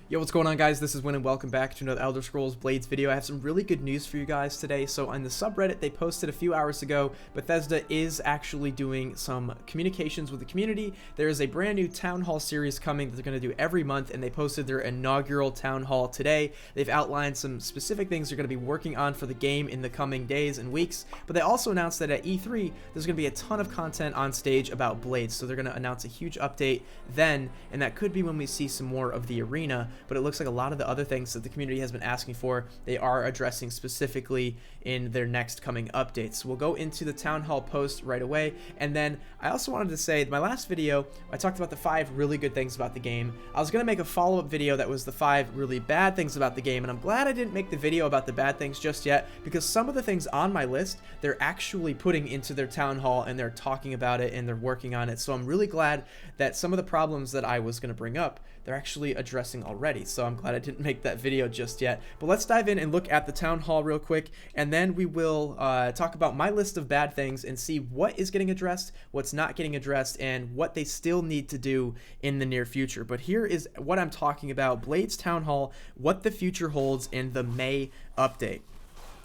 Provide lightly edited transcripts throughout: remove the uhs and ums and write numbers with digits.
Yo, what's going on, guys? This is Win and welcome back to another Elder Scrolls Blades video. I have some really good news for you guys today. So on the subreddit, they posted a few hours ago, Bethesda is actually doing some communications with the community. There is a brand new Town Hall series coming that they're going to do every month, and they posted their inaugural Town Hall today. They've outlined some specific things they're going to be working on for the game in the coming days and weeks, but they also announced that at E3, there's going to be a ton of content on stage about Blades. So they're going to announce a huge update then, and that could be when we see some more of the arena. But it looks like a lot of the other things that the community has been asking for, they are addressing specifically in their next coming updates. We'll go into the Town Hall post right away, and then I also wanted to say, my last video, I talked about the 5 really good things about the game. I was going to make a follow-up video that was the 5 really bad things about the game, and I'm glad I didn't make the video about the bad things just yet, because some of the things on my list, they're actually putting into their Town Hall, and they're talking about it, and they're working on it. So I'm really glad that some of the problems that I was going to bring up, they're actually addressing already. So I'm glad I didn't make that video just yet. But let's dive in and look at the Town Hall real quick, and then we will talk about my list of bad things and see what is getting addressed, what's not getting addressed, and what they still need to do in the near future. But here is what I'm talking about: Blades Town Hall, what the future holds in the May update.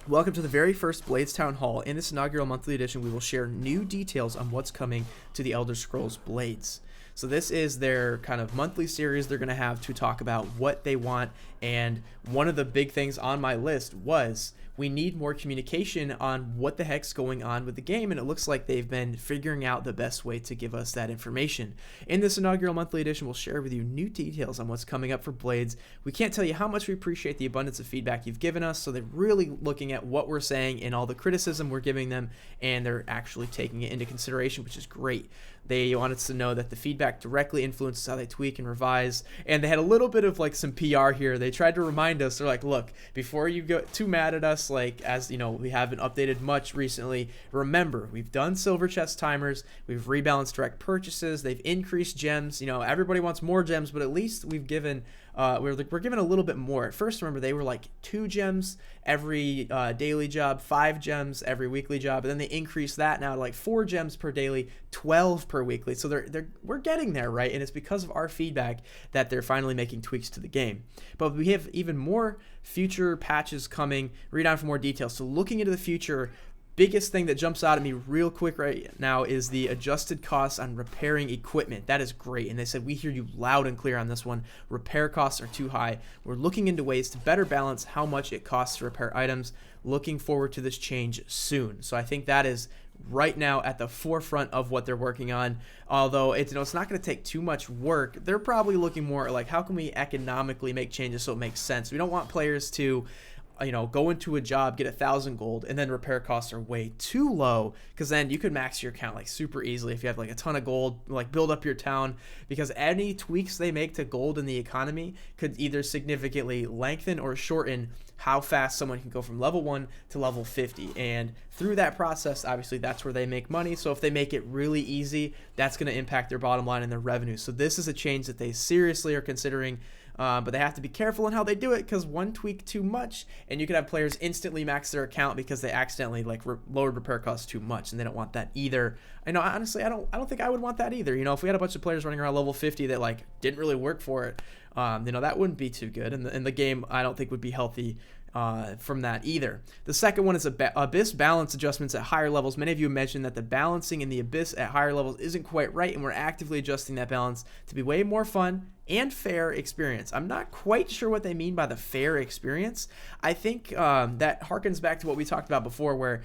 Welcome to the very first Blades Town Hall. In this inaugural monthly edition, we will share new details on what's coming to the Elder Scrolls Blades. So this is their kind of monthly series they're going to have to talk about what they want, and one of the big things on my list was we need more communication on what the heck's going on with the game, and it looks like they've been figuring out the best way to give us that information. In this inaugural monthly edition, we'll share with you new details on what's coming up for Blades. We can't tell you how much we appreciate the abundance of feedback you've given us, so they're really looking at what we're saying and all the criticism we're giving them, and they're actually taking it into consideration, which is great. They want us to know that the feedback directly influences how they tweak and revise, and they had a little bit of like some PR here. They tried to remind us, they're like, look, before you get too mad at us, like, as you know, we haven't updated much recently, remember, we've done silver chest timers, we've rebalanced direct purchases, they've increased gems. You know, everybody wants more gems, but at least we've given we're given a little bit more. At first, remember, they were like 2 gems every daily job, 5 gems every weekly job, and then they increased that now to like 4 gems per daily, 12 per weekly. So we're getting there, right? And it's because of our feedback that they're finally making tweaks to the game. But we have even more future patches coming. Read on for more details. So looking into the future, biggest thing that jumps out at me real quick right now is the adjusted costs on repairing equipment. That is great, and they said we hear you loud and clear on this one. Repair costs are too high. We're looking into ways to better balance how much it costs to repair items. Looking forward to this change soon. So I think that is right now at the forefront of what they're working on. Although it's not going to take too much work, they're probably looking more like how can we economically make changes so it makes sense. We don't want players to go into a job, get 1,000 gold, and then repair costs are way too low, because then you could max your account like super easily if you have like a ton of gold, like build up your town, because any tweaks they make to gold in the economy could either significantly lengthen or shorten how fast someone can go from level 1 to level 50. And through that process, obviously that's where they make money. So if they make it really easy, that's going to impact their bottom line and their revenue. So this is a change that they seriously are considering. But they have to be careful in how they do it, because one tweak too much and you could have players instantly max their account because they accidentally lowered repair costs too much, and they don't want that either. I know, honestly, I don't think I would want that either. If we had a bunch of players running around level 50 that like didn't really work for it, that wouldn't be too good, and the game I don't think would be healthy from that either. The second one is Abyss balance adjustments at higher levels. Many of you mentioned that the balancing in the Abyss at higher levels isn't quite right, and we're actively adjusting that balance to be way more fun and fair experience. I'm not quite sure what they mean by the fair experience. I think that harkens back to what we talked about before, where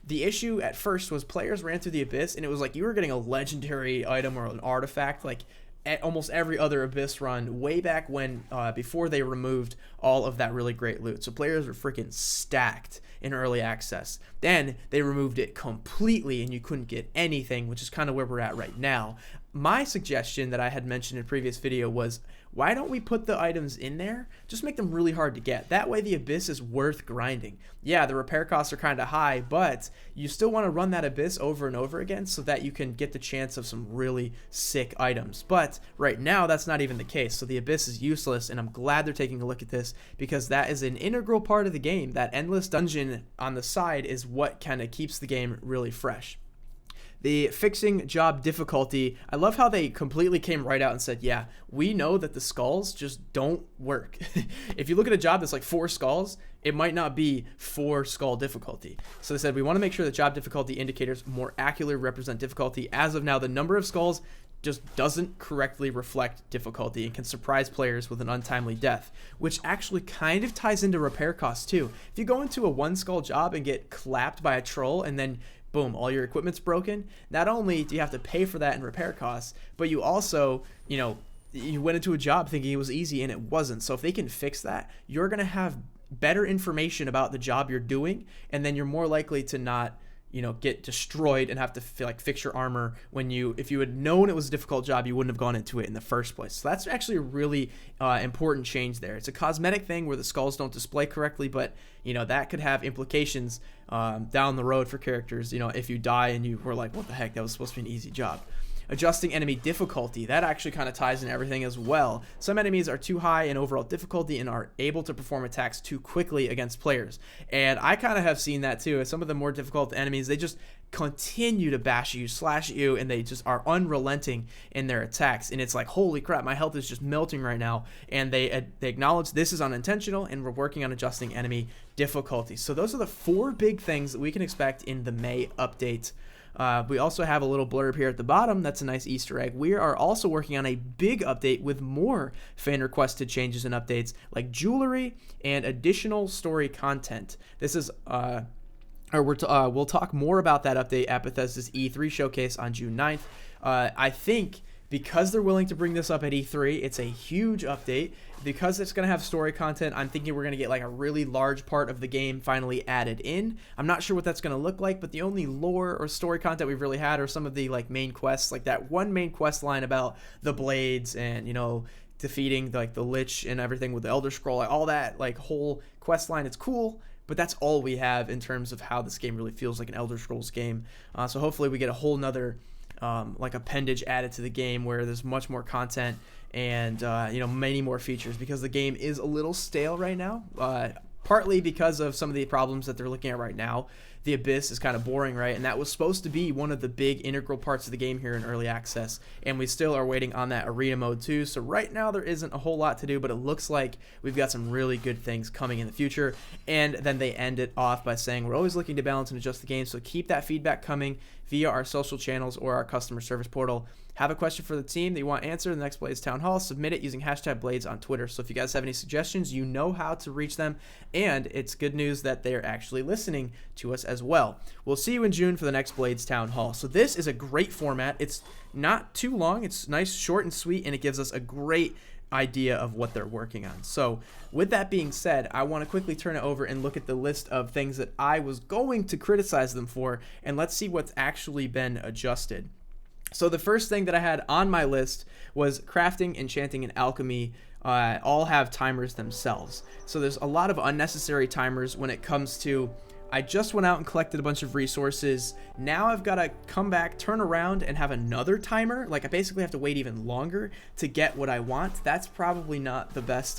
the issue at first was players ran through the Abyss and it was like you were getting a legendary item or an artifact like at almost every other Abyss run way back when, before they removed all of that really great loot. So players were freaking stacked in early access. Then they removed it completely and you couldn't get anything, which is kind of where we're at right now. My suggestion that I had mentioned in a previous video was, why don't we put the items in there? Just make them really hard to get. That way the Abyss is worth grinding. Yeah, the repair costs are kind of high, but you still want to run that Abyss over and over again so that you can get the chance of some really sick items. But right now, that's not even the case. So the Abyss is useless, and I'm glad they're taking a look at this, because that is an integral part of the game. That endless dungeon on the side is what kind of keeps the game really fresh. The fixing job difficulty, I love how they completely came right out and said, yeah, we know that the skulls just don't work. If you look at a job that's like 4 skulls, it might not be 4 skull difficulty. So they said, we want to make sure that job difficulty indicators more accurately represent difficulty. As of now, the number of skulls just doesn't correctly reflect difficulty and can surprise players with an untimely death, which actually kind of ties into repair costs too. If you go into a 1 skull job and get clapped by a troll and then boom, all your equipment's broken, not only do you have to pay for that in repair costs, but you also, you went into a job thinking it was easy and it wasn't. So if they can fix that, you're going to have better information about the job you're doing, and then you're more likely to not get destroyed and have to fix your armor if you had known it was a difficult job, you wouldn't have gone into it in the first place. So that's actually a really important change there. It's a cosmetic thing where the skulls don't display correctly, but that could have implications down the road for characters. If you die and you were like, what the heck, that was supposed to be an easy job. Adjusting enemy difficulty, that actually kind of ties in everything as well. Some enemies are too high in overall difficulty and are able to perform attacks too quickly against players, and I kind of have seen that too. Some of the more difficult enemies, they just continue to bash you, slash you, and they just are unrelenting in their attacks, and it's like, holy crap, my health is just melting right now. And they acknowledge this is unintentional, and we're working on adjusting enemy difficulty. So those are the 4 big things that we can expect in the May update. We also have a little blurb here at the bottom. That's a nice Easter egg. We are also working on a big update with more fan requested changes and updates like jewelry and additional story content. This is we'll talk more about that update at Bethesda's E3 showcase on June 9th. I think because they're willing to bring this up at E3, it's a huge update. Because it's going to have story content, I'm thinking we're going to get like a really large part of the game finally added in. I'm not sure what that's going to look like, but the only lore or story content we've really had are some of the like main quests, like that one main quest line about the blades and defeating like the Lich and everything with the Elder Scroll, like all that like whole quest line. It's cool, but that's all we have in terms of how this game really feels like an Elder Scrolls game. So hopefully we get a whole nother like appendage added to the game where there's much more content and many more features, because the game is a little stale right now, partly because of some of the problems that they're looking at right now. The Abyss is kind of boring, right? And that was supposed to be one of the big integral parts of the game here in early access, and we still are waiting on that arena mode too. So right now there isn't a whole lot to do, but it looks like we've got some really good things coming in the future. And then they end it off by saying we're always looking to balance and adjust the game, so keep that feedback coming via our social channels or our customer service portal. Have a question for the team that you want answered in the next Blades Town Hall, submit it using #Blades on Twitter. So if you guys have any suggestions, you know how to reach them, and it's good news that they're actually listening to us as well. We'll see you in June for the next Blades Town Hall. So this is a great format. It's not too long. It's nice, short, and sweet, and it gives us a great idea of what they're working on. So with that being said, I want to quickly turn it over and look at the list of things that I was going to criticize them for, and let's see what's actually been adjusted. So the first thing that I had on my list was crafting, enchanting, and alchemy all have timers themselves. So there's a lot of unnecessary timers when it comes to, I just went out and collected a bunch of resources. Now I've got to come back, turn around, and have another timer. Like I basically have to wait even longer to get what I want. That's probably not the best,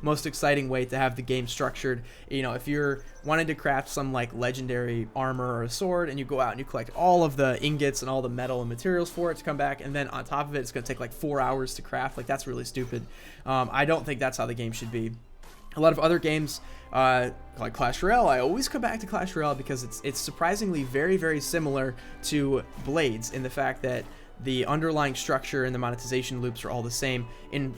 most exciting way to have the game structured. If you're wanting to craft some like legendary armor or a sword, and you go out and you collect all of the ingots and all the metal and materials for it to come back, and then on top of it, it's going to take like 4 hours to craft. Like that's really stupid. I don't think that's how the game should be. A lot of other games, like Clash Royale, I always come back to Clash Royale because it's surprisingly very, very similar to Blades in the fact that the underlying structure and the monetization loops are all the same. In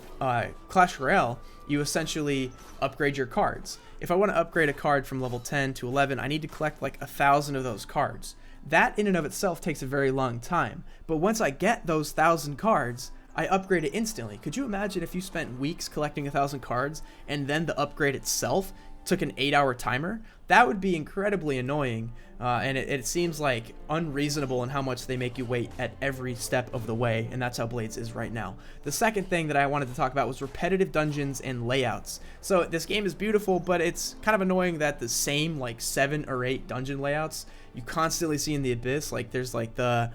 Clash Royale, you essentially upgrade your cards. If I want to upgrade a card from level 10 to 11, I need to collect like 1,000 of those cards. That in and of itself takes a very long time. But once I get those 1,000 cards, I upgrade it instantly. Could you imagine if you spent weeks collecting 1,000 cards and then the upgrade itself took an 8-hour timer? That would be incredibly annoying, and it seems like unreasonable in how much they make you wait at every step of the way, and that's how Blades is right now. The second thing that I wanted to talk about was repetitive dungeons and layouts. So this game is beautiful, but it's kind of annoying that the same like 7 or 8 dungeon layouts you constantly see in the Abyss. Like there's like the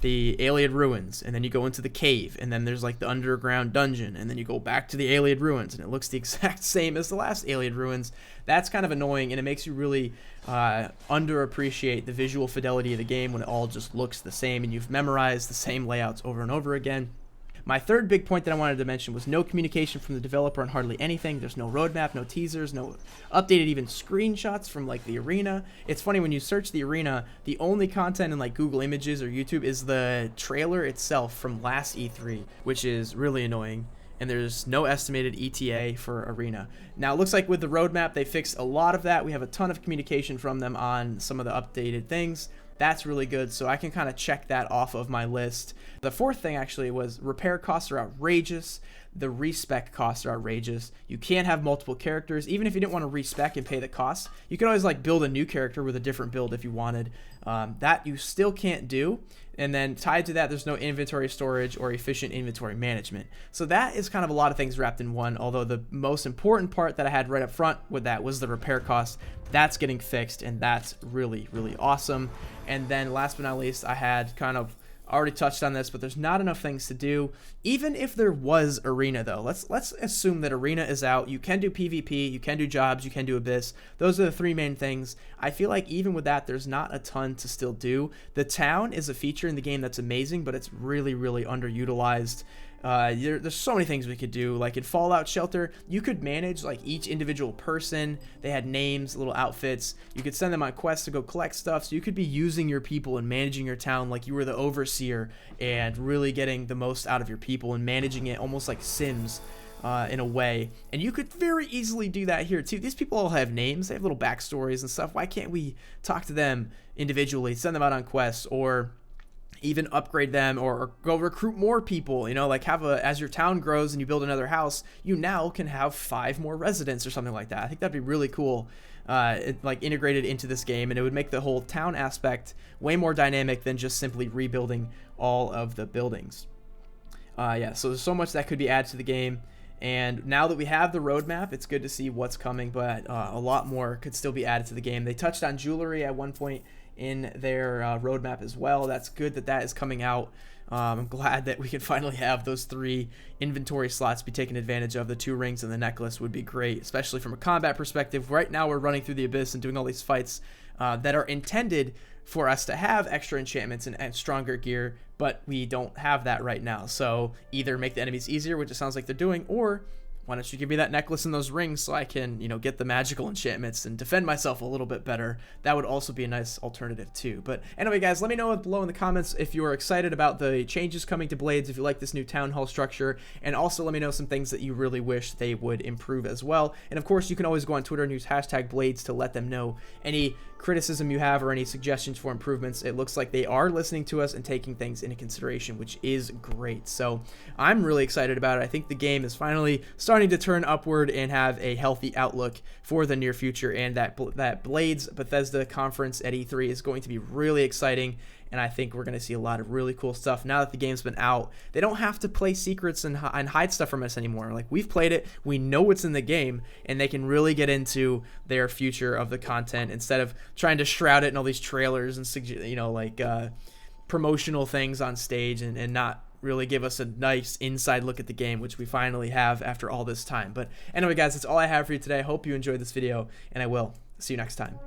the Ayleid ruins, and then you go into the cave, and then there's like the underground dungeon, and then you go back to the Ayleid ruins, and it looks the exact same as the last Ayleid ruins. That's kind of annoying, and it makes you really underappreciate the visual fidelity of the game when it all just looks the same and you've memorized the same layouts over and over again. My third big point that I wanted to mention was no communication from the developer on hardly anything. There's no roadmap, no teasers, no updated even screenshots from like the arena. It's funny, when you search the arena, the only content in like Google Images or YouTube is the trailer itself from last E3, which is really annoying. And there's no estimated ETA for arena. Now it looks like with the roadmap they fixed a lot of that. We have a ton of communication from them on some of the updated things. That's really good, so I can kind of check that off of my list. The fourth thing actually was repair costs are outrageous. The respec costs are outrageous. You can't have multiple characters. Even if you didn't want to respec and pay the cost, you could always like build a new character with a different build if you wanted. That you still can't do. And then tied to that, there's no inventory storage or efficient inventory management. So that is kind of a lot of things wrapped in one, although the most important part that I had right up front with that was the repair costs. That's getting fixed, and that's really, really awesome. And then last but not least, I had kind of already touched on this, but there's not enough things to do. Even if there was arena though, let's assume that arena is out. You can do PvP, you can do jobs, you can do Abyss. Those are the three main things. I feel like even with that, there's not a ton to still do. The town is a feature in the game that's amazing, but it's really, really underutilized. There's so many things we could do. Like in Fallout Shelter, you could manage like each individual person. They had names, little outfits. You could send them on quests to go collect stuff. So you could be using your people and managing your town like you were the overseer, and really getting the most out of your people and managing it almost like Sims in a way. And you could very easily do that here too. These people all have names. They have little backstories and stuff. Why can't we talk to them individually, send them out on quests, or even upgrade them, or go recruit more people, you know, like have as your town grows and you build another house, you now can have 5 more residents or something like that. I think that'd be really cool, like integrated into this game, and it would make the whole town aspect way more dynamic than just simply rebuilding all of the buildings. Yeah, so there's so much that could be added to the game. And now that we have the roadmap, it's good to see what's coming, but a lot more could still be added to the game. They touched on jewelry at one point in their roadmap as well. That's good that that is coming out. I'm glad that we can finally have those 3 inventory slots be taken advantage of. The 2 rings and the necklace would be great, especially from a combat perspective. Right now we're running through the Abyss and doing all these fights that are intended for us to have extra enchantments and stronger gear, but we don't have that right now. So either make the enemies easier, which it sounds like they're doing, or why don't you give me that necklace and those rings so I can, you know, get the magical enchantments and defend myself a little bit better. That would also be a nice alternative too. But anyway, guys, let me know below in the comments if you are excited about the changes coming to Blades, if you like this new town hall structure, and also let me know some things that you really wish they would improve as well. And of course, you can always go on Twitter and use #Blades to let them know any criticism you have or any suggestions for improvements. It looks like they are listening to us and taking things into consideration, which is great. So I'm really excited about it. I think the game is finally starting to turn upward and have a healthy outlook for the near future, and that Blades Bethesda conference at E3 is going to be really exciting. And I think we're going to see a lot of really cool stuff now that the game's been out. They don't have to play secrets and hide stuff from us anymore. Like, we've played it, we know what's in the game, and they can really get into their future of the content instead of trying to shroud it in all these trailers and, you know, like promotional things on stage, and not really give us a nice inside look at the game, which we finally have after all this time. But anyway, guys, that's all I have for you today. I hope you enjoyed this video, and I will see you next time.